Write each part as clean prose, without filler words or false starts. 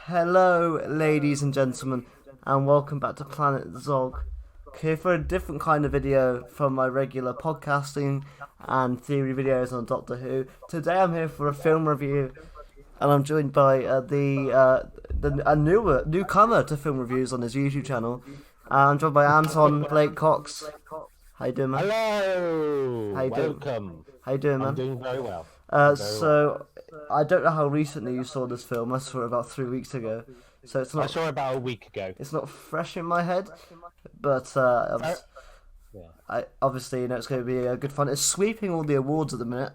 Hello, ladies and gentlemen, and welcome back to Planet Zog. Here for a different kind of video from my regular podcasting and theory videos on Doctor Who. Today I'm here for a film review, and I'm joined by a newcomer to film reviews on his YouTube channel. I'm joined by Anton Blake-COX. How you doing, man? Hello. How you doing? Welcome. How you doing, man? I'm doing very well. I don't know how recently you saw this film. I saw it about 3 weeks ago, so it's I not. saw it about a week ago. It's not fresh in my head, but Yeah. obviously, it's going to be good fun. It's sweeping all the awards at the minute.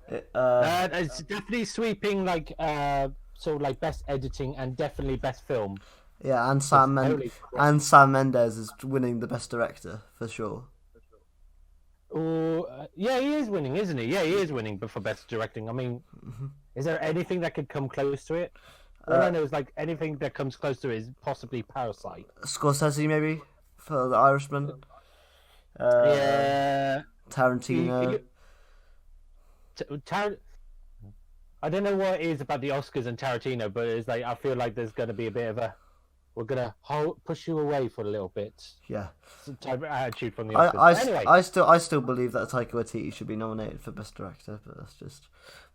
It's definitely sweeping sort of like best editing and definitely best film. Yeah, and Sam Mendes is winning the best director for sure. Oh, yeah, he is winning, isn't he? Yeah, he is winning, but for best directing. I mean, is there anything that could come close to it? All I know is anything that comes close to it is possibly Parasite. Scorsese maybe for The Irishman. Yeah. Tarantino. I don't know what it is about the Oscars and Tarantino, but it's I feel like there's going to be a bit of we're going to push you away for a little bit. Yeah. Type of attitude from the Oscars. Anyway. I still believe that Taika Waititi should be nominated for best director, but that's just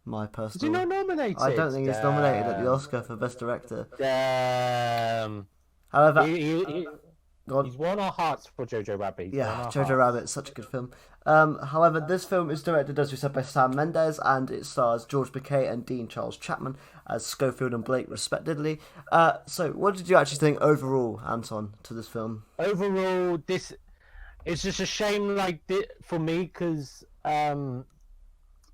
my personal. Is he not nominated? I don't think he's nominated at the Oscar for best director. However, God. He's won our hearts for Jojo Rabbit. Jojo Rabbit, such a good film. However, this film is directed, as we said, by Sam Mendes, and it stars George Takei and Dean Charles Chapman as Schofield and Blake, respectively. So, what did you actually think overall, Anton, to this film? Overall, it's just a shame, for me, because I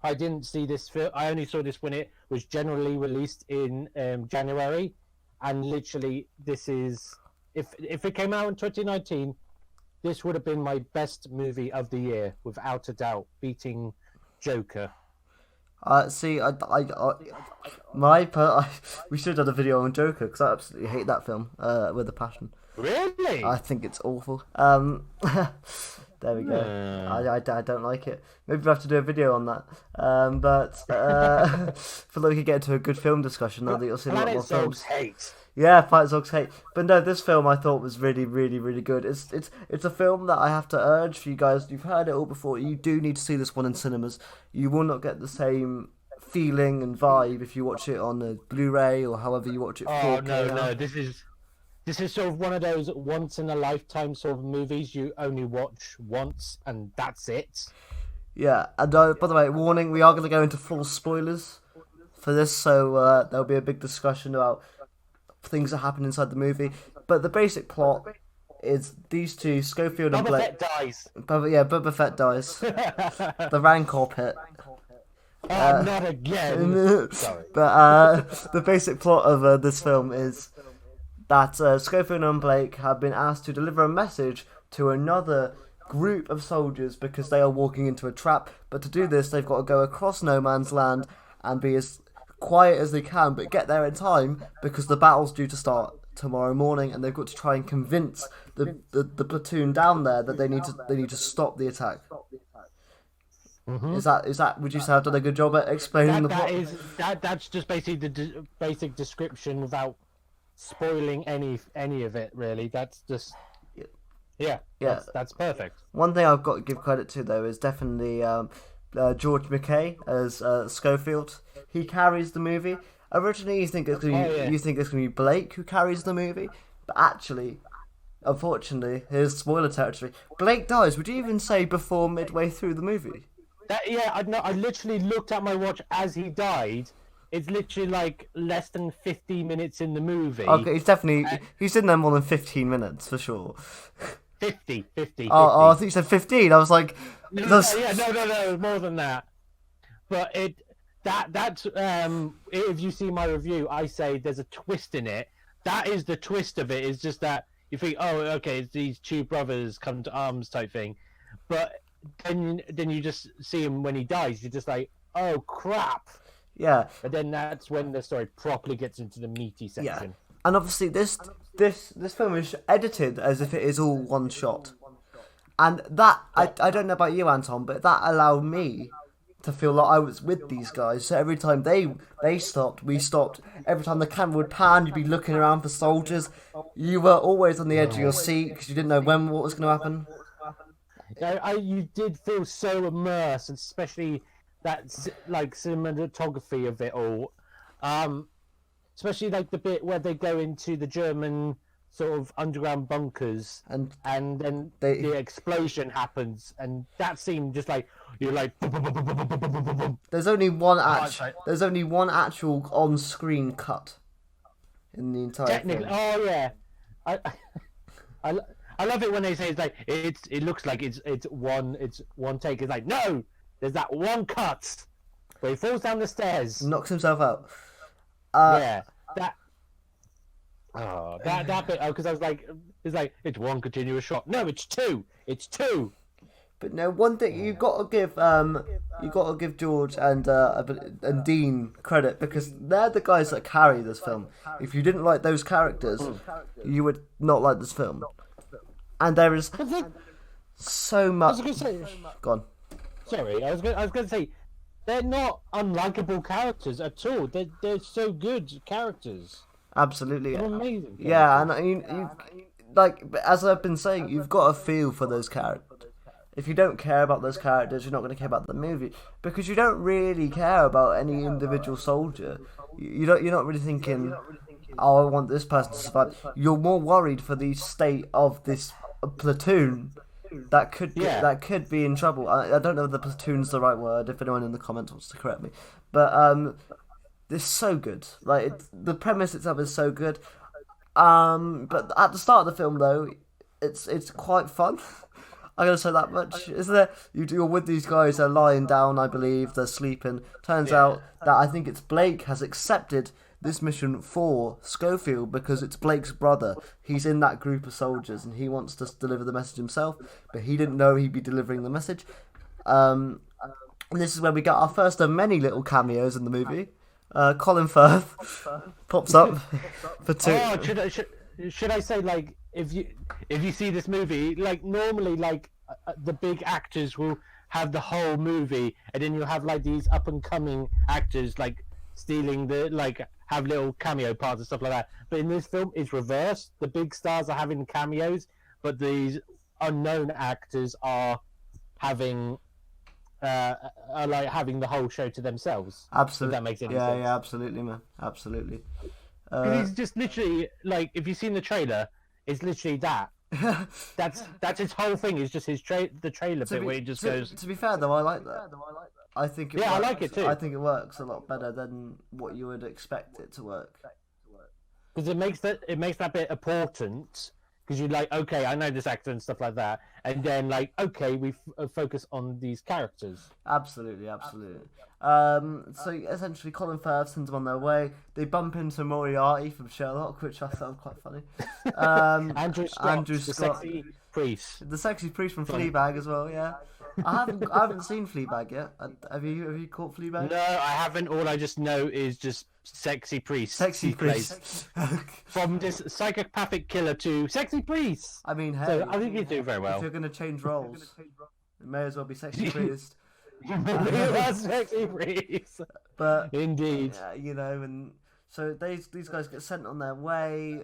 didn't see this film. I only saw this when it was generally released in January, and literally, this is. If it came out in 2019, this would have been my best movie of the year, without a doubt, beating Joker. We should have done a video on Joker, because I absolutely hate that film with a passion. Really? I think it's awful. There we go. I don't like it. Maybe we'll have to do a video on that. For we could get into a good film discussion now that you'll see a lot more films. Hate. Yeah, Planet Zog's hate. But no, this film I thought was really, really, really good. It's a film that I have to urge for you guys. You've heard it all before. You do need to see this one in cinemas. You will not get the same feeling and vibe if you watch it on a Blu-ray or however you watch it. 4K no. This is sort of one of those once in a lifetime sort of movies you only watch once and that's it. Yeah, and by the way, warning: we are going to go into full spoilers for this, so there'll be a big discussion about things that happen inside the movie. But the basic plot is these two, Schofield and Blake. Boba Fett dies. Boba Fett dies. The Rancor pit. Not again. Sorry. But the basic plot of this film is that Schofield and Blake have been asked to deliver a message to another group of soldiers because they are walking into a trap. But to do this, they've got to go across no man's land and be as quiet as they can, but get there in time because the battle's due to start tomorrow morning, and they've got to try and convince the platoon down there that they need to stop the attack. Mm-hmm. Is that? Would you say I've done a good job at explaining the plot? That's just basically the basic description without spoiling any of it. Really, that's just yeah. That's perfect. One thing I've got to give credit to though is definitely George Takei as Schofield. He carries the movie. Originally, you think it's gonna be Blake who carries the movie, but actually, unfortunately, here's spoiler territory. Blake dies. Would you even say before midway through the movie? I literally looked at my watch as he died. It's literally less than 15 minutes in the movie. Okay, he's in there more than 15 minutes for sure. 50. Oh, I think you said 15. I was like, no, more than that. But that's if you see my review, I say there's a twist in it. That is the twist of it. Is just that you think, oh, okay, it's these two brothers come to arms type thing, but then you just see him when he dies. You're just like, oh crap. Yeah. But then that's when the story properly gets into the meaty section. Yeah. And obviously this film is edited as if it is all one shot. And that, I don't know about you, Anton, but that allowed me to feel like I was with these guys. So every time they stopped, we stopped. Every time the camera would pan, you'd be looking around for soldiers. You were always on the edge of your seat because you didn't know when what was going to happen. You did feel so immersed, especially that like cinematography of it all. Especially like the bit where they go into the German sort of underground bunkers, And then they the explosion happens, and that scene just like you're like. there's only one It's like, there's only one actual on-screen cut in the entire technically, film. oh yeah, I, I, I love it when they say it's like it looks like it's one take. It's like no, there's that one cut where he falls down the stairs. Knocks himself out. Yeah, that. Oh, that bit. Because I was like, it's one continuous shot. No, it's two. It's two. But no, one thing you got to give George and Dean credit because they're the guys that carry this film. If you didn't like those characters, you would not like this film. And there is so much. I was gonna say, Go on. sorry, I was gonna say, they're not unlikable characters at all. They're so good characters. Absolutely. They're amazing. Yeah, and you like as I've been saying, you've got a feel for those characters. If you don't care about those characters, you're not going to care about the movie because you don't really care about any individual soldier. You're not really thinking, "Oh, I want this person to survive." You're more worried for the state of this platoon that that could be in trouble. I don't know if the platoon's the right word. If anyone in the comments wants to correct me, but it's so good. Like the premise itself is so good. But at the start of the film, though, it's quite fun. I'm gonna say that much. Isn't there? You're with these guys. They're lying down, I believe. They're sleeping. Turns out that I think it's Blake has accepted this mission for Schofield because it's Blake's brother. He's in that group of soldiers and he wants to deliver the message himself, but he didn't know he'd be delivering the message. And this is where we get our first of many little cameos in the movie. Colin Firth pops up for two. Oh, should I say like if you see this movie, like normally like the big actors will have the whole movie, and then you'll have like these up and coming actors like stealing the like have little cameo parts and stuff like that. But in this film, it's reversed. The big stars are having cameos, but these unknown actors are having like having the whole show to themselves. Absolutely, if that makes any sense. Yeah, absolutely, man, absolutely. Because he's just literally like if you've seen the trailer, it's literally that. That's his whole thing. Is just the trailer bit where he just goes. To be fair though, I like that. I think it Yeah, works. I like it too. I think it works a lot better than what you would expect it to work. Because it makes that bit important. Because you're like, okay, I know this actor and stuff like that, and then like, okay, we focus on these characters. Absolutely. So essentially, Colin Firth sends them on their way. They bump into Moriarty from Sherlock, which I thought was quite funny. Andrew Scott, the sexy priest. The sexy priest from Fleabag as well. Yeah, I haven't seen Fleabag yet. Have you caught Fleabag? No, I haven't. All I just know is just sexy priest. Sexy priest. From this psychopathic killer to sexy priest. I mean, hey, so I think you do very well. If you're going to change roles, it may as well be sexy priest. Sexy priest. But indeed, and so these guys get sent on their way,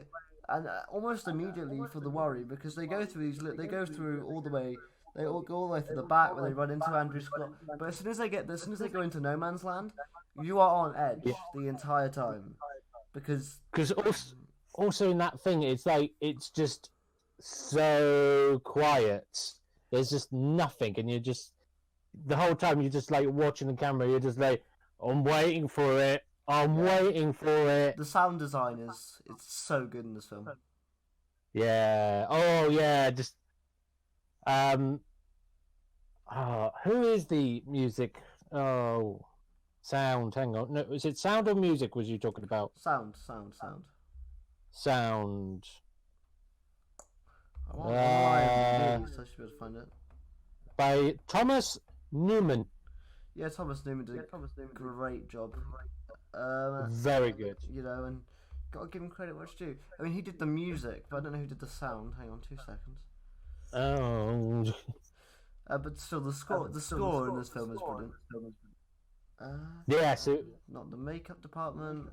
and almost immediately for the worry because they go through all the way. They all go all the way to the back where they run into Andrew Scott. But as soon as they go into no man's land, you are on edge the entire time because also in that thing, it's like it's just so quiet. There's just nothing, and you're just the whole time you're just like watching the camera. You're just like, I'm waiting for it. I'm waiting for it. The sound design it's so good in this film. Yeah. Oh yeah. Just who is the music? Oh, sound. Hang on. No, is it sound or music? Was you talking about? Sound. Sound. I want so I should be able to find it. By Thomas Newman. Yeah, Thomas Newman did a great job. Very good. And gotta give him credit where it's due. I mean, he did the music, but I don't know who did the sound. Hang on, 2 seconds. Oh. But still, the score in this film is brilliant. Yeah, so Not the makeup department.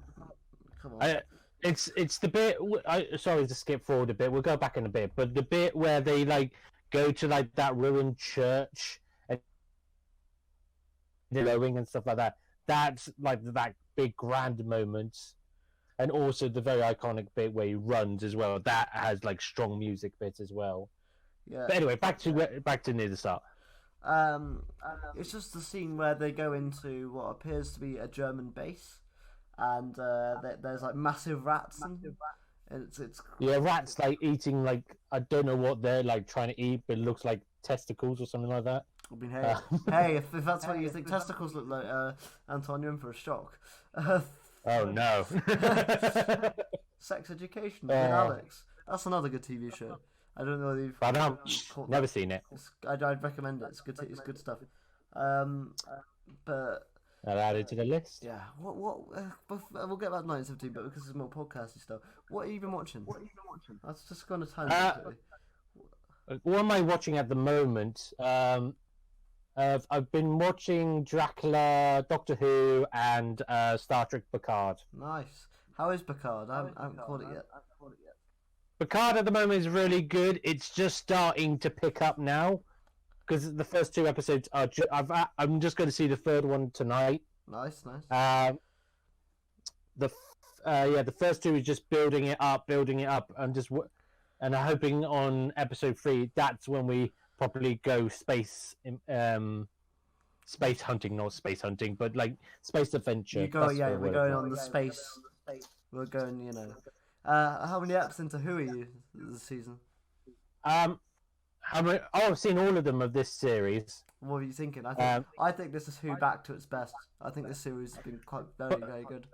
Come on. it's the bit. Sorry to skip forward a bit. We'll go back in a bit, but the bit where they like go to like that ruined church and they're glowing and stuff like that. That's like that big grand moment, and also the very iconic bit where he runs as well. That has like strong music bits as well. Yeah. But anyway, back to near the start. It's just the scene where they go into what appears to be a German base, and there's like massive rats, and it's Yeah, rats like eating like I don't know what they're like trying to eat, but it looks like testicles or something like that. I mean, hey, if that's what you think testicles look like, Anton, you're in for a shock. Oh no! Sex Education with Alex. That's another good TV show. I don't know if you've I've never seen it. I'd recommend it. It's good. It's good stuff. But I'll add it to the list. yeah, we'll get back to 1917, but because it's more podcasty stuff. What have you been watching? That's just gone to tangent. What am I watching at the moment? I've been watching Dracula, Doctor Who, and Star Trek Picard. Nice. How is Picard? I haven't caught it yet. Picard at the moment is really good. It's just starting to pick up now because the first 2 episodes are. I'm just going to see the third one tonight. Nice. The first 2 is just building it up, and I'm hoping on episode 3 that's when we properly go space hunting, not space hunting, but like space adventure. We're going on the space. We're going, how many episodes into Who are you this season? I've seen all of them of this series. What are you thinking? I think this is Who back to its best. I think this series has been quite very good.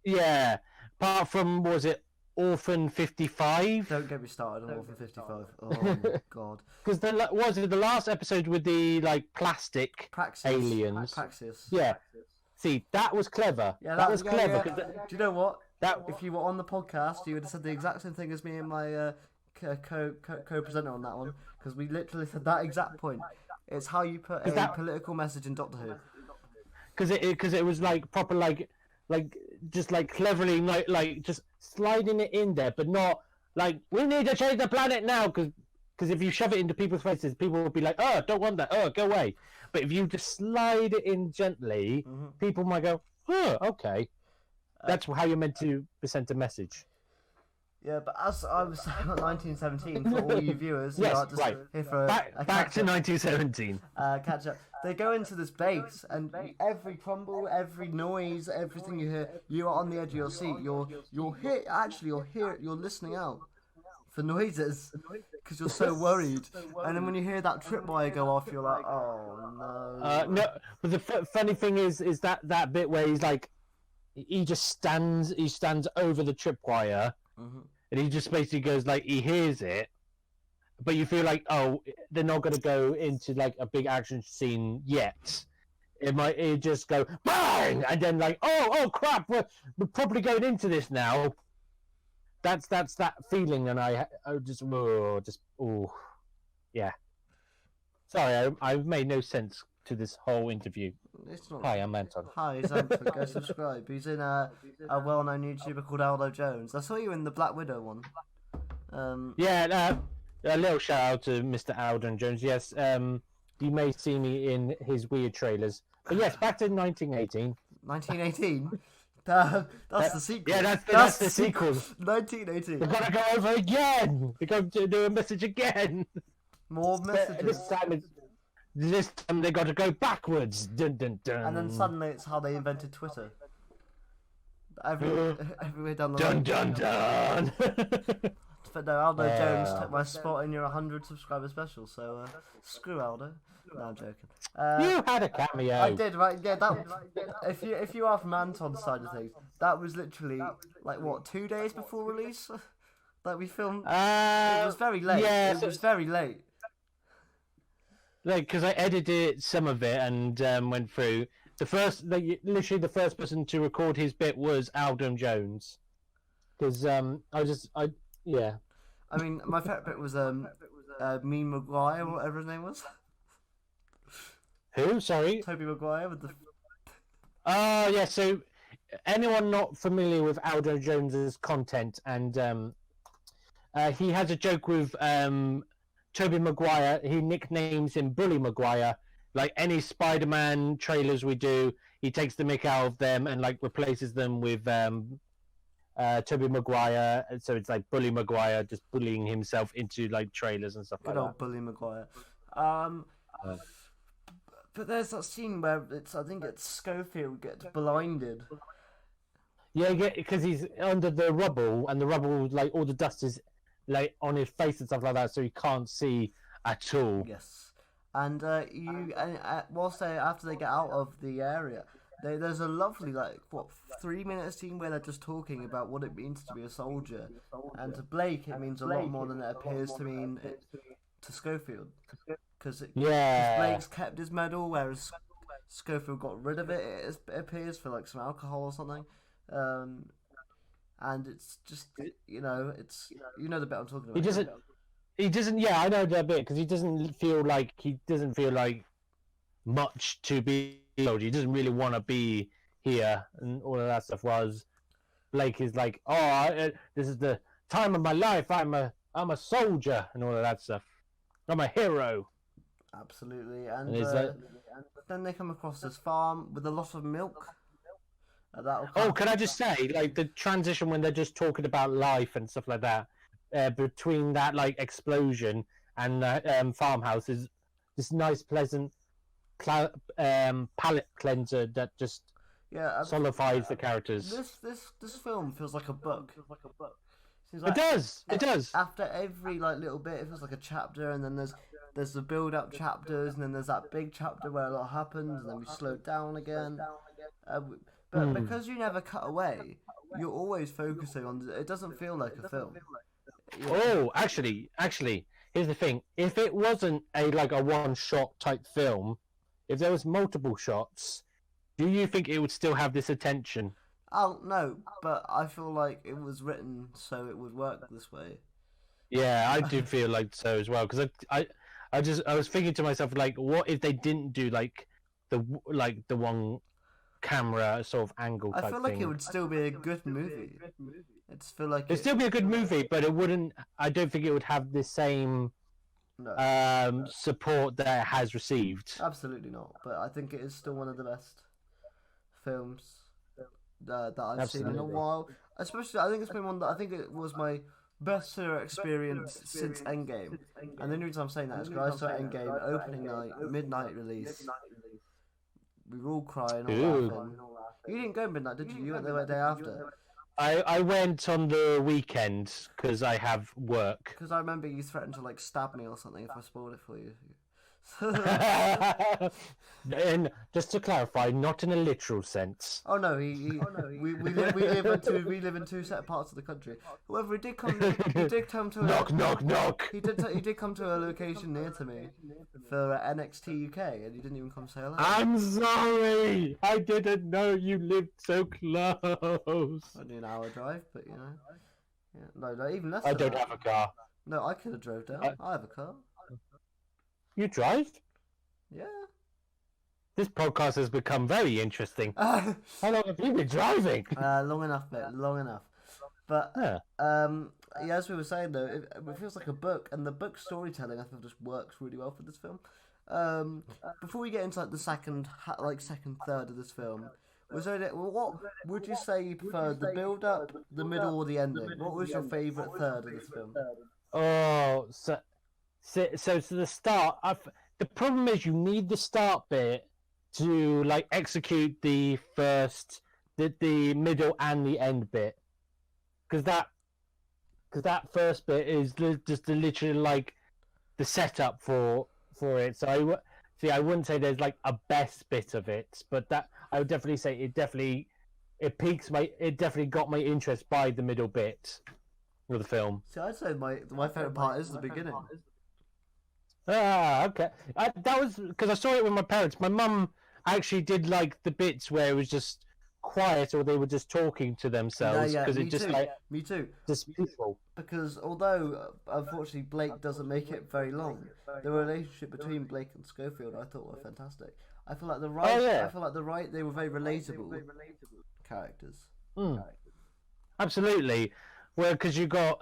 Yeah, apart from was it Orphan 55? Don't get me started on Orphan 55. Oh my god. Because was it the last episode with the like plastic aliens? Praxis. Yeah. See, that was clever. Yeah, that was clever. Yeah. Do you know what? If you were on the podcast, you would have said the exact same thing as me and my co-presenter on that one, because we literally said that exact point. It's how you put a political message in Doctor Who. Because it was like proper like just like cleverly like just sliding it in there, but not like we need to change the planet now because if you shove it into people's faces, people will be like, oh, don't want that, oh, go away. But if you just slide it in gently, people might go, oh, okay. That's how you're meant to present a message. Yeah, but as I was saying about 1917, for all you viewers, yes, just right. Here for back to 1917. Catch up. They go into this base, and every crumble, every noise, everything you hear, you are on the edge of your seat. You're listening out for noises because you're so worried. And then when you hear that tripwire go off, you're like, oh no. No, but the funny thing is that bit where he's like, he stands over the tripwire. And he just basically goes like he hears it, but you feel like, oh, they're not going to go into like a big action scene yet. It just go bang, and then like, oh crap, we're probably going into this now. That's that feeling, and I yeah. Sorry, I've made no sense to this whole interview. Hi, I'm Anton. Hi, it's Anton. Go subscribe. He's in a well-known YouTuber called Aldo Jones. I saw you in the Black Widow one. Yeah, a little shout out to Mr. Aldo Jones. Yes, you may see me in his weird trailers. But yes, back to 1918. 1918? That's the sequel. Yeah, that's the sequel. 1918. We've got to go over again. We've got to do a message again. More messages. This time they got to go backwards. Dun, dun, dun. And then suddenly it's how they invented Twitter. Everywhere down the dun, dun, dun. But no, Aldo Jones took my spot in your 100 subscriber special, so screw Aldo. No, I'm joking. You had a cameo. I did, right? Yeah, if you are from Anton's side of things, that was literally like what, 2 days before release? Like we filmed. It was very late. Yeah, it was very late. Like, because I edited some of it and went through literally the first person to record his bit was Aldo Jones, because yeah. I mean, my favourite bit was me Maguire, or whatever his name was. Who? Sorry, Toby Maguire with the. Oh yeah, so anyone not familiar with Aldo Jones's content, and he has a joke with Toby Maguire. He nicknames him Bully Maguire. Like any Spider-Man trailers we do, he takes the mick out of them and like replaces them with Toby Maguire. So it's like Bully Maguire just bullying himself into like trailers and stuff Good like old that. Bully Maguire. Um, Uh, but there's that scene where I think it's Schofield gets blinded. Yeah, because he's under the rubble, and the rubble, like all the dust is like on his face and stuff like that, so he can't see at all. Yes, and whilst after they get out of the area, there's a lovely 3 minute scene where they're just talking about what it means to be a soldier, and to Blake it means a lot more than it appears to mean to Schofield, because Yeah, Blake's kept his medal, whereas Schofield got rid of it. It appears for like some alcohol or something. Um, and it's just it's the bit I'm talking he about. doesn't. He doesn't. Yeah, I know that bit because he doesn't feel like much to be a soldier. He doesn't really want to be here and all of that stuff. Whereas Blake is like, oh, this is the time of my life. I'm a soldier and all of that stuff. I'm a hero. Absolutely, And and is that? then they come across this farm with a lot of milk. That'll Oh, come. can I just say, like the transition when they're just talking about life and stuff like that, between that like explosion and the farmhouse is this nice, pleasant palette cleanser that just Yeah, solidifies the characters. this film feels like a book. Seems It like does. It does. after every little bit, it feels like a chapter, and then there's the build up chapters, and then there's that big chapter where a lot happens, and then we slow down again. But because you never cut away, you're always focusing on. It doesn't feel like a film. Oh, actually, here's the thing: if it wasn't a one shot type film, if there was multiple shots, do you think it would still have this attention? Oh no, but I feel like it was written so it would work this way. Yeah, I do feel like so as well because I was thinking to myself like, what if they didn't do the one camera sort of angle I type feel like it thing? would still be a good movie. I just feel like It'd still be a good movie, but it wouldn't. I don't think it would have the same no, support that it has received. absolutely not. But I think it is still one of the best films that I've seen in a Absolutely. while. Especially, I think it's been one that I think it was my best cinema experience since Endgame. And the only reason I'm saying that is because I saw Endgame opening night, midnight release. We were all crying, all Ooh. laughing. You didn't go midnight, did you? You went there the day after. I went on the weekend because I have work. Because I remember you threatened to stab me or something if I spoiled it for you. And just to clarify, not in a literal sense. Oh no, we live in two separate parts of the country. However, he did come to Knock, knock, knock. he did come to a location near to me for NXT UK, and he didn't even come say hello. I'm sorry. I didn't know you lived so close. Only an hour drive, but yeah, no, even less. I than don't that. have a car. No, I could have drove down. I have a car. You drive? Yeah. This podcast has become very interesting. How long have you been driving? Long enough, mate. Long enough. But Yeah. yeah, as we were saying though, it feels like a book, and the book storytelling I feel just works really well for this film. Before we get into the second third of this film, what would you say you preferred, the build up, the middle, or the ending? What was your favourite third of this film? Oh, so the start. The problem is you need the start bit to execute the the middle and the end bit, because that first bit is just literally the setup for it. So I wouldn't say there's a best bit of it, but that I would definitely say it definitely got my interest by the middle bit of the film. See, I'd say my favourite part is the beginning. Ah, okay. That was because I saw it with my parents. My mum actually did the bits where it was just quiet or they were just talking to themselves because me it just too. Me too. just peaceful. Because although unfortunately Blake doesn't make it very long, the relationship between Blake and Schofield I thought were fantastic. I feel like the Oh right. yeah. I feel like the right. They were very relatable characters. Mm, absolutely. Well, because you got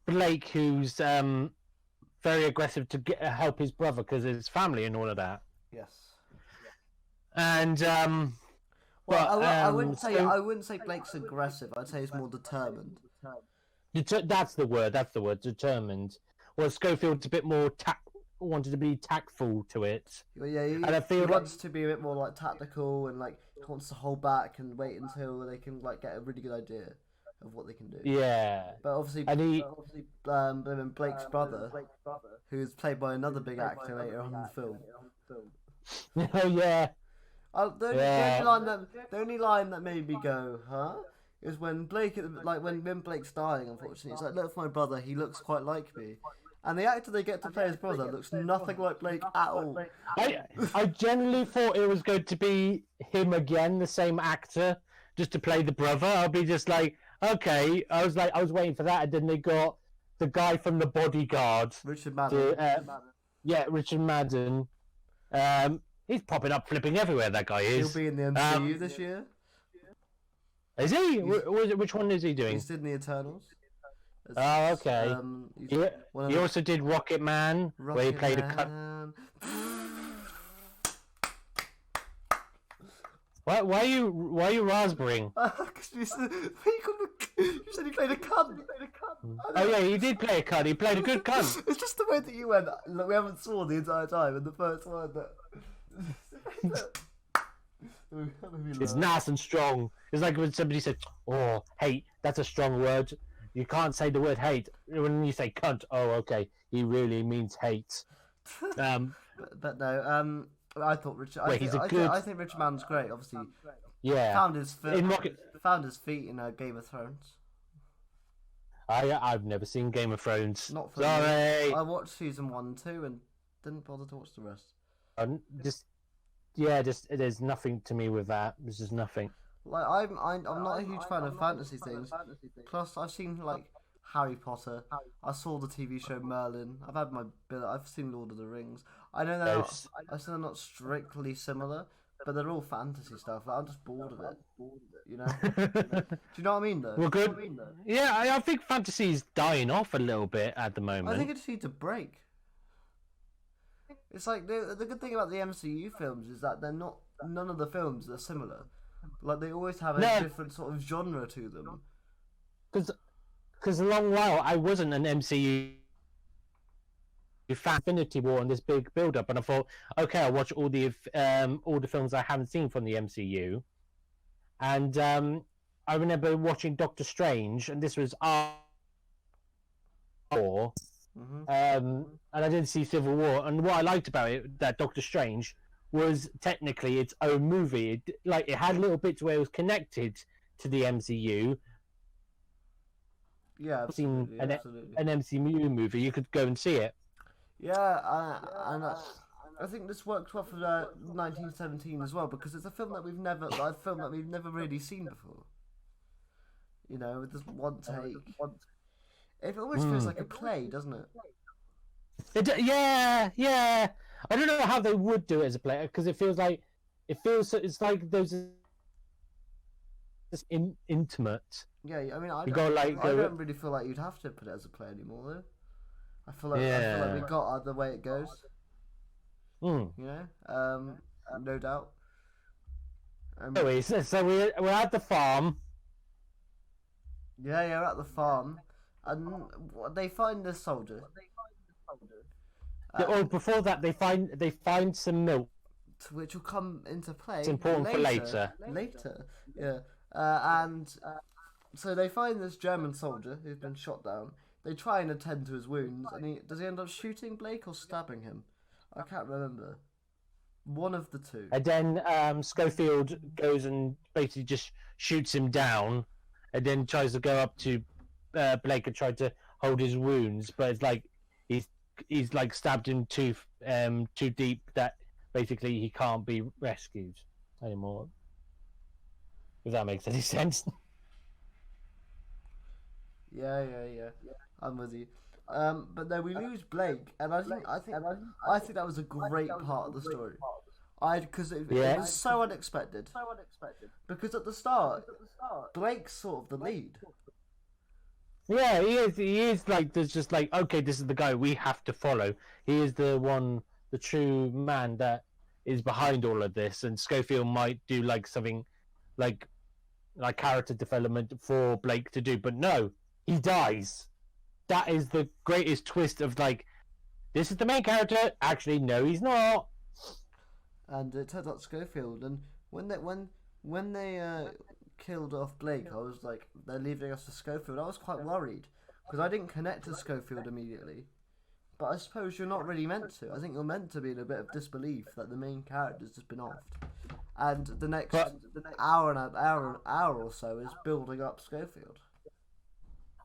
Blake, who's very aggressive to help his brother because his family and all of that. Yes. And Well, I so wouldn't say Blake's aggressive. I'd say he's more determined. that's the word. That's the word. Determined. Well, Schofield's a bit more wanted to be tactful to it, Well, yeah, and I he feel like wants to be a bit more like tactical and like he wants to hold back and wait until they can like get a really good idea of what they can do. yeah, But obviously, and he Blake's brother, who's played by another big actor later on in the film. oh yeah, The only line that made me go, huh? Is when when Blake's dying. Unfortunately, it's like, look for my brother. He looks quite like me, and the actor they get to play his brother looks nothing like Blake at all. I generally thought it was going to be him again, the same actor, just to play the brother. I'll be just like, okay. I was waiting for that, and then they got the guy from The Bodyguard, Richard Madden. yeah, Richard Madden. He's popping up, flipping everywhere. That guy is. He'll be in the MCU this year. Is he? Which one is he doing? He's in the Eternals. Oh, okay. He also did Rocket Man, where he played a cut. Why are you raspberrying? Because you said he played a cunt. Oh yeah, he did play a cunt. He played a good cunt. It's just the way that you went. Like, we haven't sworn the entire time, and the first word that. It's nice and strong. It's like when somebody said, "Oh, hate." That's a strong word. You can't say the word hate when you say cunt. Oh, okay. He really means hate. But no. I thought Richard. Wait, he's a good. I think Richard Madden's great. Obviously, Yeah. found his feet in Game of Thrones. I've never seen Game of Thrones. Not for Sorry. me. I watched season 1 and 2 and didn't bother to watch the rest. There's nothing to me with that. There's just nothing. Like I'm not a huge fan of fantasy things. Plus, I've seen like Harry Potter. I saw the TV show Merlin. I've seen Lord of the Rings. I know they're not strictly similar, but they're all fantasy stuff. Like, I'm just bored of it. You know? Do you know what I mean, though? Well, good. Yeah, I think fantasy's dying off a little bit at the moment. I think it just needs a break. It's like the good thing about the MCU films is that none of the films are similar. Like they always have a different sort of genre to them. Because a long while I wasn't an MCU fan. Infinity War and this big build up, and I thought, okay, I'll watch all the films I haven't seen from the MCU. And I remember watching Doctor Strange, and this was War. And I didn't see Civil War. And what I liked about it, that Doctor Strange, was technically its own movie. It had little bits where it was connected to the MCU. Yeah, absolutely. An MCU movie, you could go and see it. Yeah, and I think this worked well for 1917 as well, because it's a film that we've never really seen before. You know, with this one take. It always feels like a play, doesn't it? Yeah. I don't know how they would do it as a play, because it's like those intimate. Yeah, I mean, I don't really feel like you'd have to put it as a play anymore, though. I feel like we got the way it goes. You know, no doubt. Anyway, so we're at the farm. Yeah, we're at the farm, and they find this soldier. Before that, they find some milk, which will come into play. It's important for later. Yeah. And so they find this German soldier who's been shot down. They try and attend to his wounds, and does he end up shooting Blake or stabbing him? I can't remember. One of the two. And then Schofield goes and basically just shoots him down, and then tries to go up to Blake and try to hold his wounds, but it's like he's like stabbed him too deep that basically he can't be rescued anymore. If that makes any sense. Yeah. I'm with you. But then we lose Blake, and I think that was a great part of the story. It was so unexpected. Because at the start, Blake's sort of the lead. Yeah, he is. He is like there's just like okay, this is the guy we have to follow. He is the one, the true man that is behind all of this. And Schofield might do like something like character development for Blake to do, but no, he dies. That is the greatest twist of like, this is the main character. Actually, no, he's not. And it turns out Schofield. And when they killed off Blake, I was like, they're leaving us to Schofield. I was quite worried because I didn't connect to Schofield immediately. But I suppose you're not really meant to. I think you're meant to be in a bit of disbelief that the main character's just been offed. And the next hour or so is building up Schofield.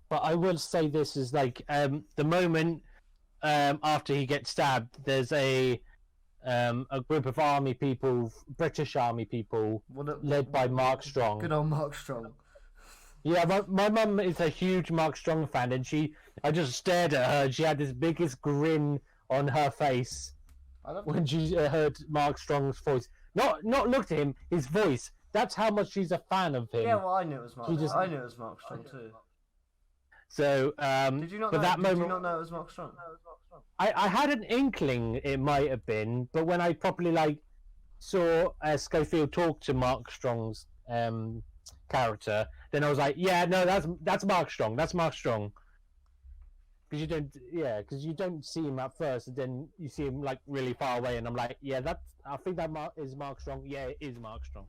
But I will say this is like the moment after he gets stabbed, there's a group of army people, British army people, led by Mark Strong. Good old Mark Strong. Yeah, my mum is a huge Mark Strong fan, and I just stared at her. She had this biggest grin on her face when she heard Mark Strong's voice. Not looked at him, his voice. That's how much she's a fan of him. Yeah, well, I knew it was Mark. I knew it was Mark Strong too. So, did you not know it was Mark Strong? I had an inkling it might have been, but when I properly like saw Schofield talk to Mark Strong's character, then I was like, yeah, no, that's Mark Strong. That's Mark Strong. Because you don't see him at first, and then you see him like really far away, and I'm like, yeah, I think that is Mark Strong. Yeah, it is Mark Strong.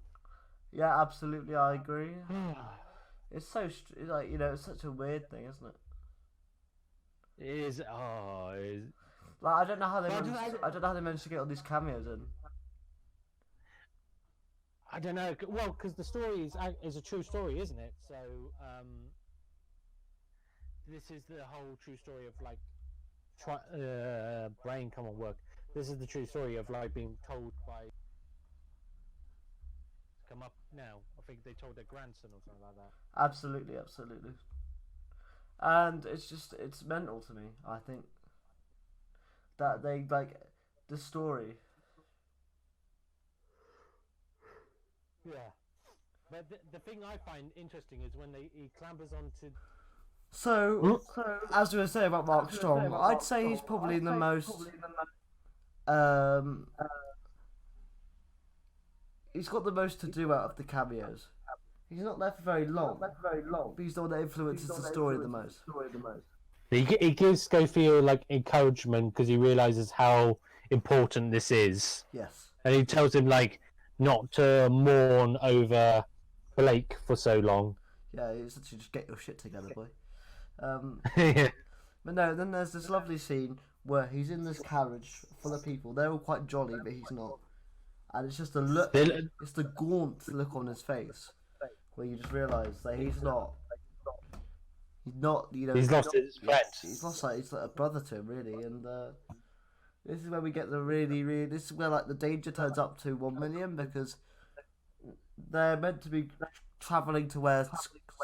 Yeah, absolutely, I agree. It's so like it's such a weird thing, isn't it? It is. Oh, it is. Like I don't know how they managed to get all these cameos in. I don't know. Well, because the story is a true story, isn't it? So this is the whole true story of like brain come on work. This is the true story of like being told by come up now. I think they told their grandson or something like that. Absolutely. And it's mental to me. I think that they like the story. Yeah, but the thing I find interesting is when he clambers onto. So as we were saying about Mark Strong, I'd say he's probably the most. He's got the most to do out of the cameos. He's not there for very long, but he's the one that influences the story the most. He gives Schofield like encouragement because he realizes how important this is. Yes. And he tells him like not to mourn over Blake for so long. Yeah, it's actually just get your shit together, boy. Yeah. But no, then there's this lovely scene where he's in this carriage full of people. They're all quite jolly, but he's not. And it's just the look, it's the gaunt look on his face, where you just realise that he's not, he's lost his friends. He's like a brother to him, really. And this is where we get this is where like the danger turns up to 1 million, because they're meant to be travelling to where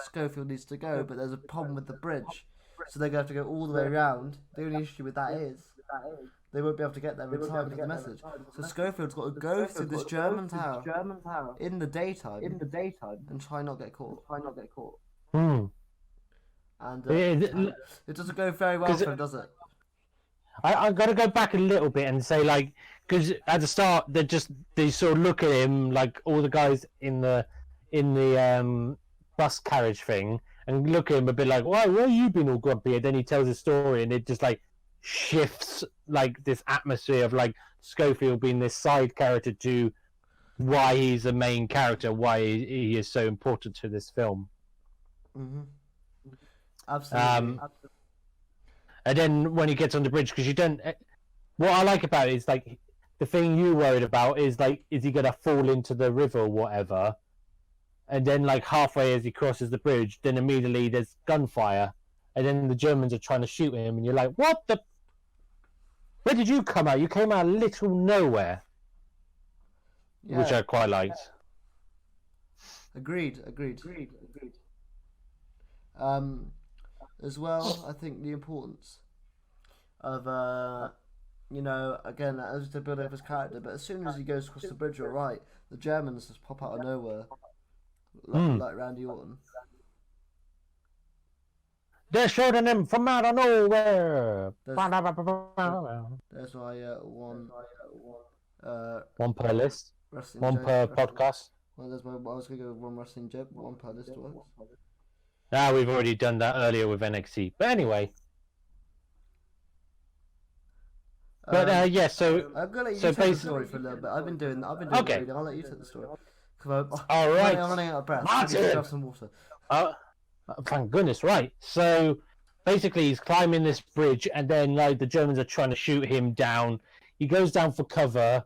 Schofield needs to go, but there's a problem with the bridge, so they're going to have to go all the way around. The only issue with that is they won't be able to get there in time for the message. So Schofield's got to go through this German tower in the daytime and try not get caught. Hmm. And it doesn't go very well for him, does it? I got to go back a little bit and say, like, because at the start they sort of look at him like all the guys in the bus carriage thing and look at him a bit like, why have you been all grumpy? And then he tells his story and it just like shifts like this atmosphere of like Schofield being this side character to why he's the main character, why he is so important to this film. Mm-hmm. Absolutely. And then when he gets on the bridge, because you don't. What I like about it is like the thing you worried about is like, is he gonna fall into the river or whatever? And then like halfway as he crosses the bridge, then immediately there's gunfire, and then the Germans are trying to shoot him, and you're like, what the? Where did you come out? You came out of little nowhere. Yeah. Which I quite liked. Agreed. As well, I think the importance of again, as to build up his character, but as soon as he goes across the bridge, you're right, the Germans just pop out of nowhere, like Randy Orton. They're shooting him from out of nowhere. There's my one per list, wrestling one joke. per podcast. Well, I was going to go with one wrestling joke, but one per list works. We've already done that earlier with NXT. But anyway. But yeah, so I'm gonna let you tell the story for a little bit. I've been doing okay. reading. I'll let you tell the story. All right. I'm running out of breath. Martin! Grab some water. Thank goodness, right. So basically he's climbing this bridge and then like the Germans are trying to shoot him down. He goes down for cover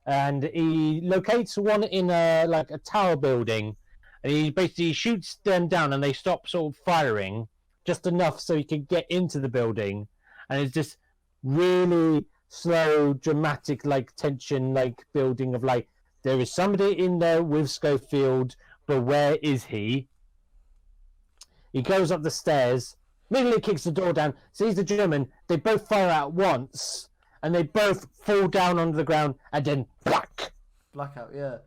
and he locates one in a tower building and he basically shoots them down and they stop sort of firing just enough so he can get into the building, and it's just really slow, dramatic, like tension, like building of like there is somebody in there with Schofield, but where is he? He goes up the stairs, immediately kicks the door down, sees the German. They both fire at once, and they both fall down onto the ground, and then blackout, yeah.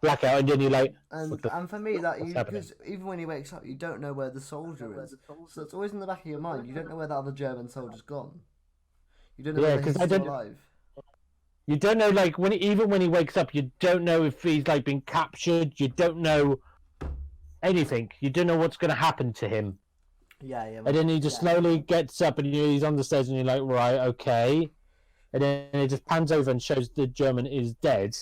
Blackout, and then you're like, and for me, that because even when he wakes up, you don't know where the soldier is, so it's always in the back of your mind. You don't know where that other German soldier's gone. You don't know whether he's still alive. You don't know, like even when he wakes up, you don't know if he's like been captured. You don't know anything. You don't know what's going to happen to him. Yeah. And then he just slowly gets up, and he's on the stairs, and you're like, right, okay. And then it just pans over and shows the German is dead,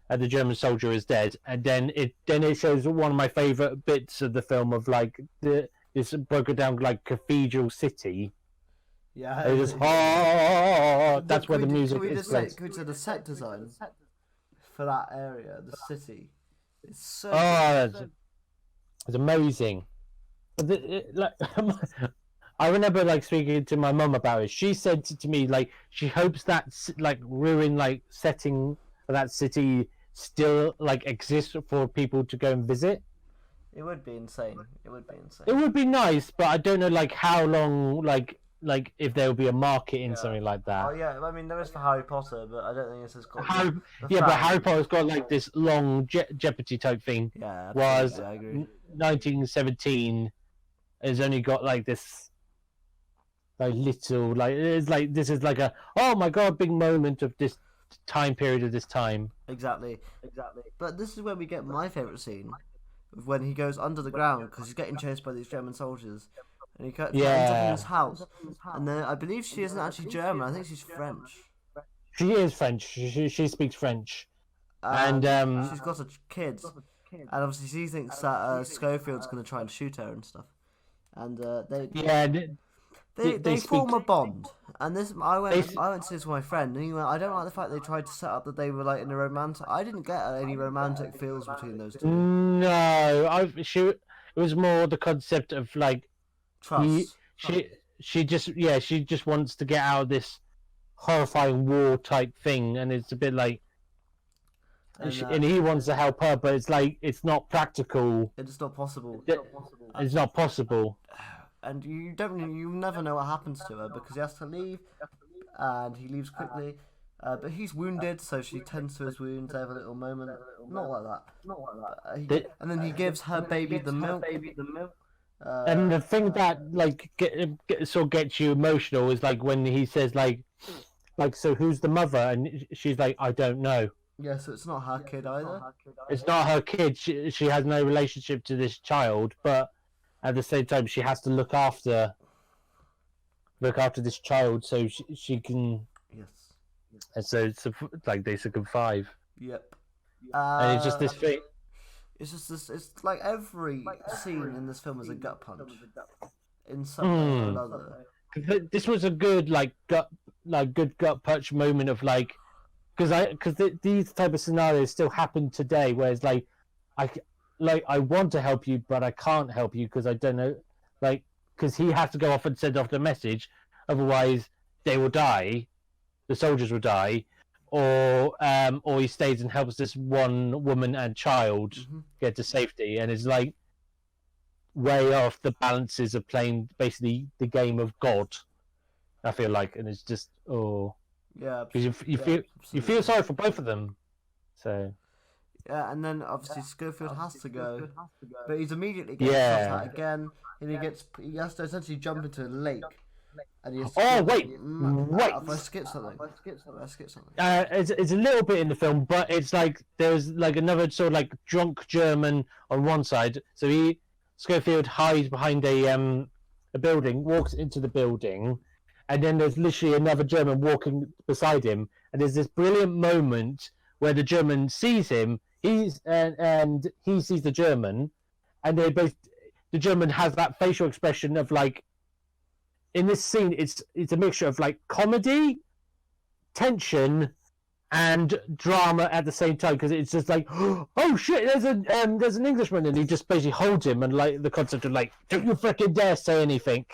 and the German soldier is dead. And then it shows one of my favorite bits of the film of like this broken down like cathedral city. Yeah, it just that's where the music is. Can we just say the set design for that area, the city? It's so. It's amazing. I remember like speaking to my mum about it. She said to me like she hopes that like ruined like setting of that city still like exists for people to go and visit. It would be insane. It would be nice, but I don't know like how long like if there will be a market in something like that. Oh yeah, I mean there is for Harry Potter, but I don't think this has got. But Harry Potter's got like this long Jeopardy type thing. Yeah, was I agree. 1917 has only got like this like little like it's like this is like a oh my god big moment of this time period of this time. Exactly. But this is where we get my favourite scene, when he goes under the ground because he's getting chased by these German soldiers. And he ends up in his house. And then I believe she isn't actually German. I think she's French. She is French. She speaks French. And she's got a kid. And obviously she thinks that Schofield's going to try and shoot her and stuff. And they form a bond. And this I went to this with my friend, and he went, I don't like the fact they tried to set up that they were like in a romantic. I didn't get any romantic feels between those two. No, it was more the concept of like trust. She just wants to get out of this horrifying war type thing, and it's a bit like, and he wants to help her, but it's like it's not practical. It's not possible. It's not possible. And you never know what happens to her because he has to leave, and he leaves quickly. But he's wounded, so she tends to his wounds. They have a little moment, not like that. And then he gives her baby the milk. And the thing that like sort of gets you emotional is like when he says like so who's the mother, and she's like I don't know. Yeah, so it's not her kid either. It's not her kid. She has no relationship to this child, but at the same time she has to look after this child so she can. Yes. And so it's like they can 5. Yep. And it's just this thing. It's just this. It's like every scene in this film is a gut punch, in some way or another. This was a good gut punch moment of like, because these type of scenarios still happen today, where it's like, I want to help you, but I can't help you because I don't know, because he has to go off and send off the message, otherwise they will die, the soldiers will die. Or he stays and helps this one woman and child get to safety, and it's like way off the balances of playing basically the game of God. I feel like, and it's just Yeah, because you feel sorry for both of them. So yeah, and then obviously Schofield has to go, but he's immediately getting shot yeah. at again, and he has to essentially jump into a lake, and he has to Oh keep. wait, If I wait. skip something, if I skip something. It's a little bit in the film, but it's like there's like another sort of like drunk German on one side. So Schofield hides behind a building, walks into the building, and then there's literally another German walking beside him, and there's this brilliant moment where the German sees him, and he sees the German, and the German has that facial expression of like in this scene it's a mixture of like comedy, tension, and drama at the same time, because it's just like, oh shit, there's an Englishman, and he just basically holds him, and like the concept of like, don't you freaking dare say anything,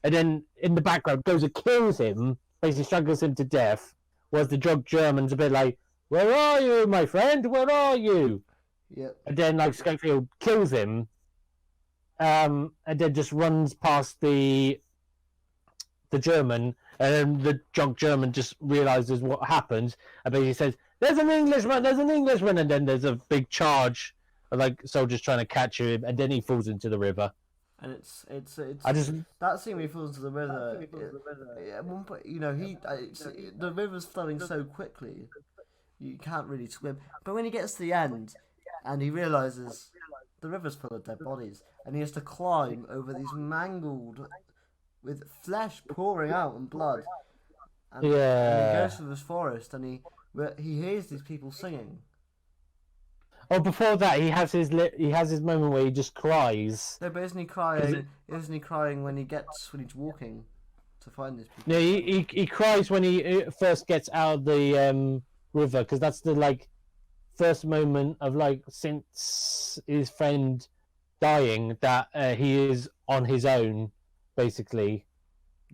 and then in the background goes and kills him, basically strangles him to death, whereas the drunk German's a bit like, where are you, my friend? Where are you? Yep. And then like Schofield kills him, and then just runs past the German, and then the drunk German just realizes what happened, and basically says, there's an Englishman, and then there's a big charge of like soldiers trying to catch him, and then he falls into the river. And it's I just that scene where he falls into the river. At one point, the river's flowing so quickly, you can't really swim. But when he gets to the end, and he realizes the river's full of dead bodies, and he has to climb over these mangled, with flesh pouring out and blood, and he goes through this forest, and he hears these people singing. Oh, before that, he has his moment where he just cries. No, but isn't he crying? Isn't he crying when he's walking to find these people? No, he cries when he first gets out of the river, because that's the like first moment of like since his friend dying that he is on his own, basically.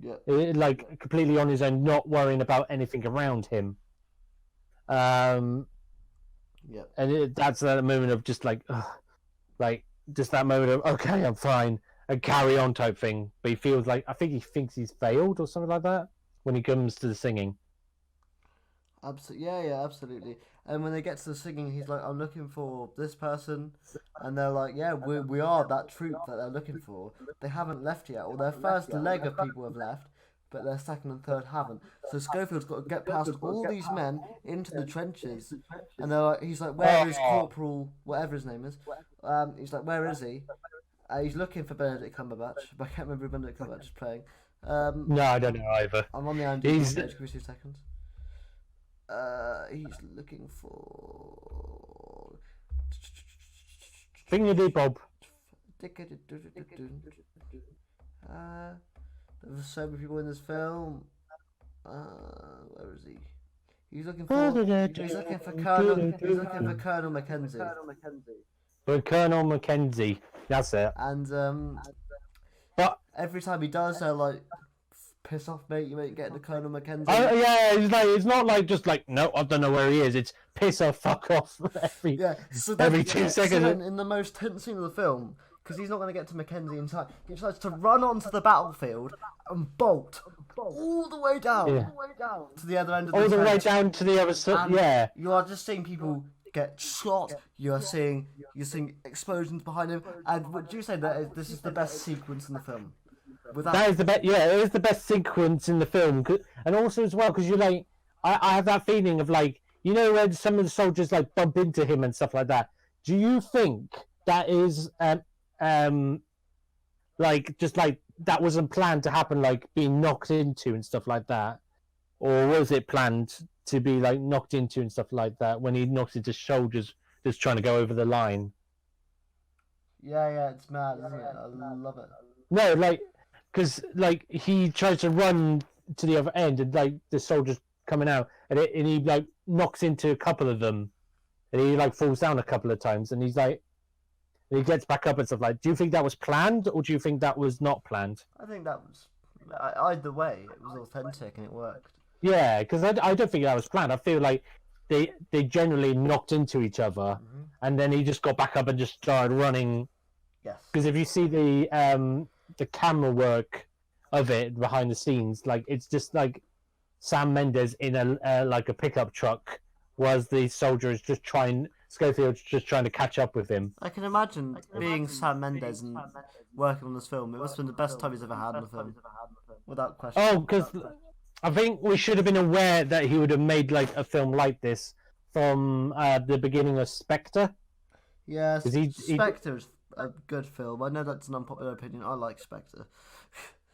Yeah. Like completely on his own, not worrying about anything around him. Yeah. And that's that moment of just like just that moment of okay, I'm fine, and carry on type thing. But he feels like, I think he thinks he's failed or something like that when he comes to the singing. Yeah, absolutely. And when they get to the singing, he's like, I'm looking for this person, and they're like, yeah, we are that troop that they're looking for. They haven't left yet, or their first leg of people have left, but their second and third haven't. So Schofield's got to get past all these men into the trenches, and he's like, where is Corporal, whatever his name is? He's like, where is he? He's looking for Benedict Cumberbatch, but I can't remember who Benedict Cumberbatch is playing. No, I don't know either. I'm on the IMDb page. Give me 2 seconds. He's looking for Thingy Bob. There's so many people in this film. Where is he? He's looking for Colonel Mackenzie. For Colonel Mackenzie, that's it. And but every time he does, they're like, piss off, mate, you ain't getting the Colonel Mackenzie. Yeah, it's not like just like, no, I don't know where he is. It's piss off, fuck off every 2 seconds. So then, in the most tense scene of the film, because he's not going to get to Mackenzie in time, he decides to run onto the battlefield and bolt all the way down to the other end of the all the way down to the other side. Yeah, you are just seeing people get shot. You're seeing explosions behind him. And would you say that this is the best sequence in the film? That is the best. Yeah, it is the best sequence in the film, and also as well because you're like, I have that feeling of like, you know, when some of the soldiers like bump into him and stuff like that. Do you think that is like just like that wasn't planned to happen, like being knocked into and stuff like that, or was it planned to be like knocked into and stuff like that when he knocks into soldiers just trying to go over the line? Yeah, it's mad, isn't it? I love it. No, like. Because like he tries to run to the other end, and like the soldiers coming out, and he like knocks into a couple of them, and he like falls down a couple of times, and he's like, and he gets back up and stuff. Like, do you think that was planned, or do you think that was not planned? I think that was either way. It was authentic and it worked. Yeah, because I don't think that was planned. I feel like they generally knocked into each other, and then he just got back up and just started running. Yes. Because if you see the camera work of it behind the scenes, like it's just like Sam Mendes in a like a pickup truck, was the soldier is just trying Schofield's just trying to catch up with him. I can imagine being Sam Mendes and working on this film. It must have been the best time he's ever had in the film, without question. Oh, because I think we should have been aware that he would have made like a film like this from the beginning of Spectre. Yeah, 'Cause he- Spectre's a good film. I know that's an unpopular opinion. I like Spectre.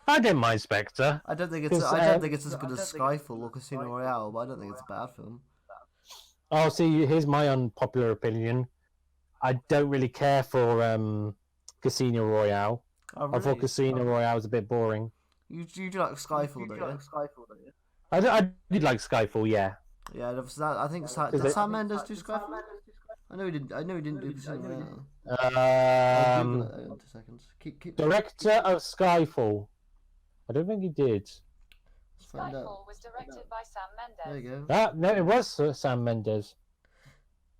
I didn't mind Spectre. I don't think it's. 'Cause, I don't think it's as good as Skyfall or Casino Royale, but I don't think it's a bad film. Oh, see, here's my unpopular opinion. I don't really care for Casino Royale. Oh, I thought really? Casino Royale was a bit boring. You do like Skyfall, don't you? I did like Skyfall, yeah. Yeah, I think did Sam Mendes do Skyfall? I know he didn't. I know he didn't do Casino Royale. I'll Google it in 2 seconds. Keep. Director of Skyfall. I don't think he did. Let's find out. Skyfall was directed by Sam Mendes. There you go. Ah, no, it was Sam Mendes.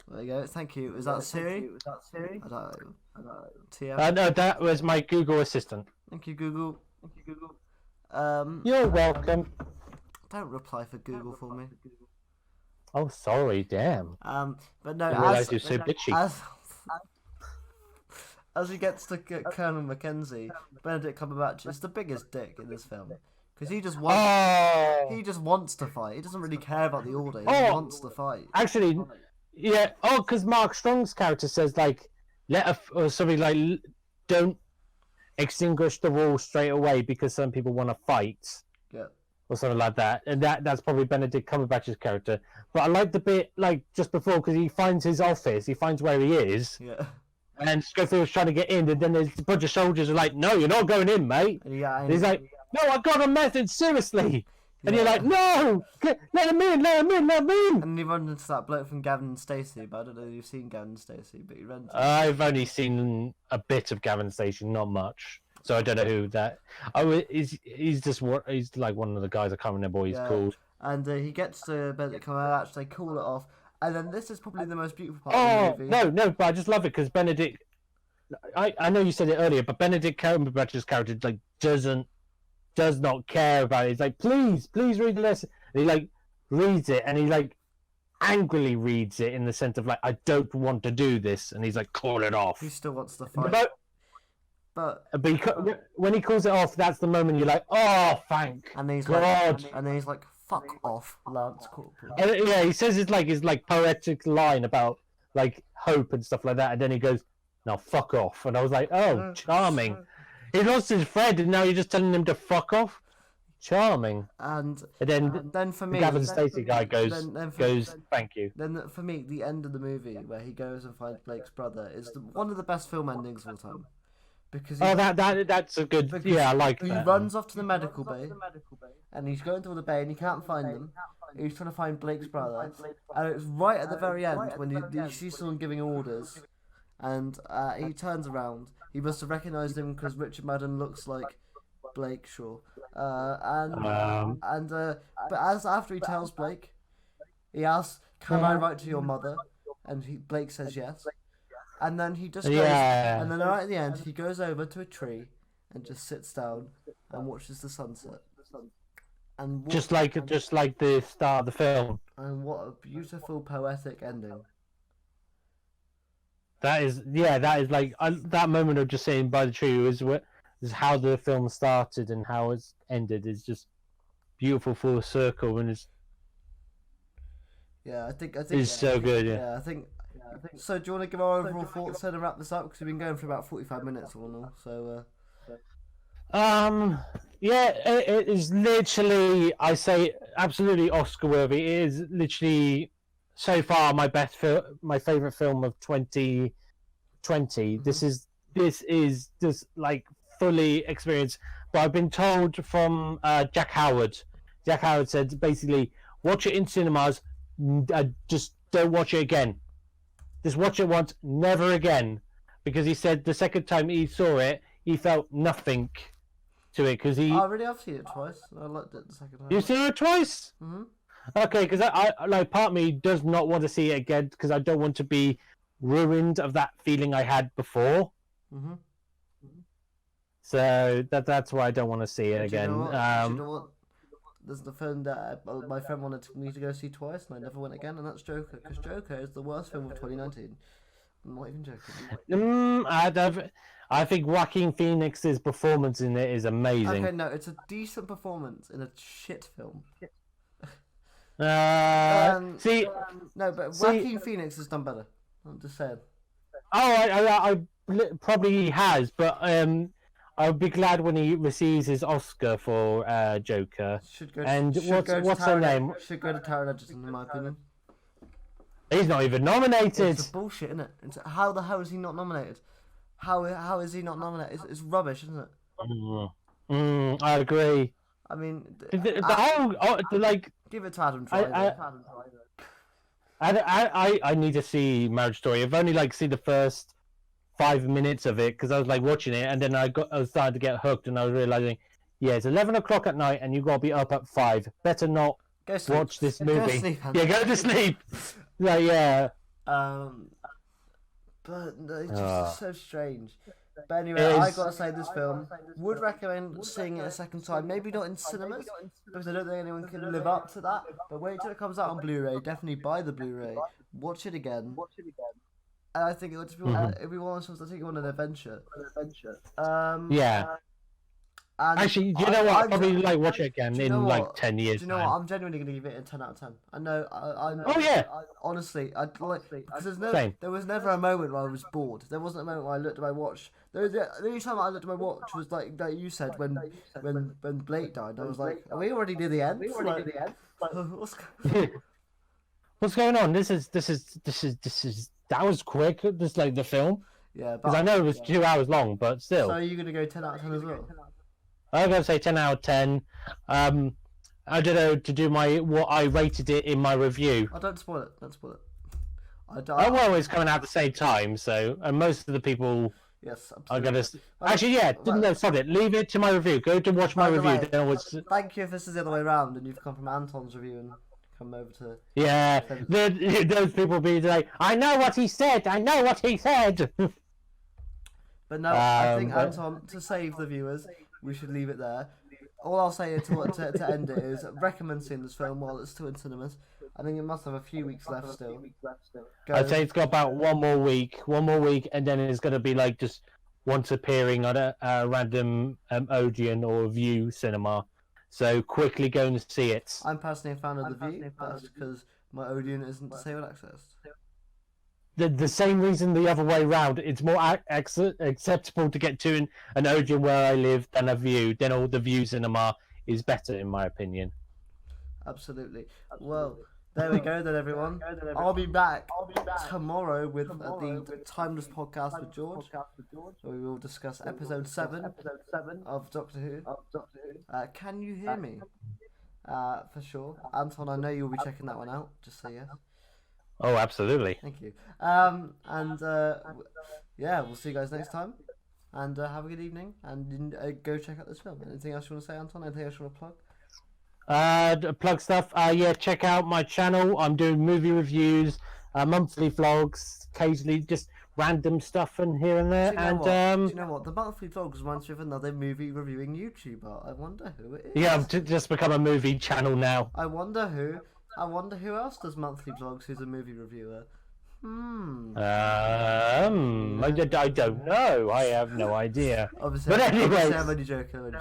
There you go. Thank you. Is that Siri? I don't know. TM. No, that was my Google Assistant. Thank you, Google. You're welcome. Don't reply for Google for me. Oh, sorry, damn. But no, I realised you're so bitchy. As he gets to Colonel Mackenzie, Benedict Cumberbatch is the biggest dick in this film because he just wants to fight. He doesn't really care about the order. He just wants to fight. Actually, yeah. Oh, because Mark Strong's character says like, or something like, don't extinguish the wall straight away because some people want to fight. Yeah. Or something like that, and that's probably Benedict Cumberbatch's character. But I like the bit like just before because he finds his office, he finds where he is, Yeah. and Schofield's trying to get in, and then there's a bunch of soldiers who are like, "No, you're not going in, mate." Yeah. And he's like, "No, I got a method, seriously." And you're like, "No, let him in, let him in, let him in." And he runs into that bloke from Gavin and Stacey, but I don't know if you've seen Gavin and Stacey, but he runs. I've only seen a bit of Gavin Station, not much, so I don't know who that. Oh, he's just he's like one of the guys. I can't remember what he's called. And he gets to Benedict Cumberbatch. They call it off, and then this is probably the most beautiful part of the movie. No, but I just love it because Benedict. I know you said it earlier, but Benedict Cumberbatch's character like does not care about it. He's like, please read the lesson. And he like reads it, and he like angrily reads it in the sense of like, I don't want to do this, and he's like, call it off. He still wants to fight. But when he calls it off, that's the moment you're like, oh, thank and he's God. and then he's like, fuck off, Lance Corporal. And, yeah, he says it's like his like poetic line about like hope and stuff like that, and then he goes, now fuck off. And I was like, oh, charming. He lost his friend, and now you're just telling him to fuck off. Charming. And then for me, the Gavin Stacey guy goes, thank you. Then for me, the end of the movie where he goes and finds Blake's brother is one of the best film endings of all time. Because that's a good. Yeah, I like that. He runs off to the medical bay, and he's going to the bay, and he can't find them. He's trying to find Blake's brother, and it's right at the very end when you see someone giving orders, and he turns around. He must have recognised him because Richard Madden looks like Blake Shaw. But after he tells Blake, he asks, "Can I write to your mother?" And Blake says yes. And then he just goes, and then right at the end, he goes over to a tree and just sits down and watches the sunset. And just like the start of the film. And what a beautiful poetic ending. That is like that moment of just sitting by the tree is how the film started and how it's ended is just beautiful full circle, and it's I think it's so good. I think. So do you want to give our overall thoughts then and wrap this up because we've been going for about 45 minutes or now? So. It is literally, I say, absolutely Oscar worthy. It is literally so far my favorite film of 2020. Mm-hmm. This is just like fully experienced. But I've been told from Jack Howard. Jack Howard said basically, watch it in cinemas. Just don't watch it again. Just watch it once, never again, because he said the second time he saw it, he felt nothing to it because he. I already have seen it twice. I liked it the second time. You've seen it twice? Mm-hmm. Okay, because I like part of me does not want to see it again because I don't want to be ruined of that feeling I had before. Mm-hmm. So that's why I don't want to see it again. Do you know what? there's the film that my friend wanted me to go see twice, and I never went again, and that's Joker, because Joker is the worst film of 2019. I'm not even joking. I think Joaquin Phoenix's performance in it is amazing. Okay, no, it's a decent performance in a shit film. See, no, but Joaquin Phoenix has done better. I'm just saying. I probably has, but I'll be glad when he receives his Oscar for Joker. What's her name? Should go to Taron Egerton, in my opinion. He's not even nominated. It's bullshit, isn't it? How the hell is he not nominated? How is he not nominated? It's rubbish, isn't it? I agree. I mean, the whole give it to Adam Driver. I need to see Marriage Story. I've only seen the first 5 minutes of it because I was watching it, and then I was starting to get hooked, and I was realizing, yeah, it's 11 o'clock at night, and you've got to be up at 5. Better not watch this movie. Go to sleep, go to sleep. Yeah. But it's just so strange. But anyway, I gotta say, this film would recommend seeing it a second time. Maybe not in cinemas, because I don't think anyone can live up to that. But wait till it comes out on Blu-ray. Definitely buy the Blu-ray. Watch it again. And I think it would just be, it'd be one of those films that take you on an adventure. Yeah. Actually, do you know what? I'll probably watch it again in 10 years. Do you know what? I'm genuinely going to give it a 10 out of 10. I know. Honestly, because there was never a moment where I was bored. There wasn't a moment where I looked at my watch. The only time I looked at my watch was like you said when Blake died. I was like, are we already near the end? What's going on? This is that was quick. Just the film. Yeah, because I know it was 2 hours long, but still. So are you going to go 10 out of 10 as well? I'm going to say 10 out of 10. I don't know to do what I rated it in my review. Oh, don't spoil it. Don't spoil it. Well, it's coming out at the same time, so and most of the people. Yes, absolutely. are going to. Actually, yeah. No, stop it. Leave it to my review. Go to watch my review. Thank you if this is the other way around and you've come from Anton's review and come over to. Yeah, those people be like, I know what he said. I know what he said. But no, I think Anton, to save the viewers, we should leave it there. All I'll say to end it is recommend seeing this film while it's still in cinemas. I think it must have a few weeks left still. I'd say it's got about one more week, and then it's going to be just once appearing on a random Odeon or View cinema. So quickly go and see it. I'm personally a fan of the View, that's because my Odeon isn't disabled access. The same reason the other way round. It's more acceptable to get to an Odeon where I live than a View. Then all the View cinema is better, in my opinion. Absolutely. Well, there we go then, everyone. I'll be back tomorrow with the Timeless Podcast with George, where we will discuss episode 7 of Doctor Who. Can you hear me? For sure. Anton, I know you'll be checking that one out, just say yes. Oh, absolutely. Thank you. Yeah, we'll see you guys next time. And have a good evening. And go check out this film. Anything else you want to say, Anton? Anything else you want to plug? Plug stuff. Yeah, check out my channel. I'm doing movie reviews, monthly vlogs, occasionally just random stuff and here and there. Do you know what? The monthly vlogs reminds me of another movie reviewing YouTuber. I wonder who it is. Yeah, I've just become a movie channel now. I wonder who else does monthly vlogs who's a movie reviewer. I don't know. I have no idea. Obviously, but anyway, I'm only joking.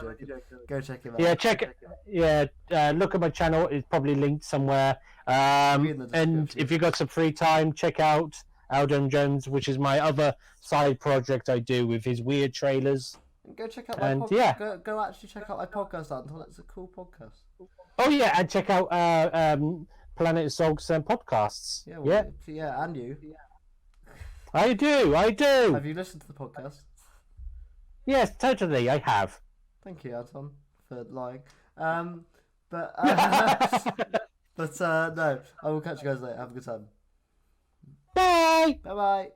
Go check him out. Yeah, check it. Yeah, look at my channel. It's probably linked somewhere. And if you've got some free time, check out Alden Jones, which is my other side project I do with his weird trailers. And go check out my podcast. Yeah. Go actually check out my podcast, Anton. It's a cool podcast. Oh yeah, and check out Planet Sogs podcasts. Yeah, and you. I do. Have you listened to the podcast? Yes, totally. I have. Thank you, Anton, for lying. No, I will catch you guys later. Have a good time. Bye. Bye.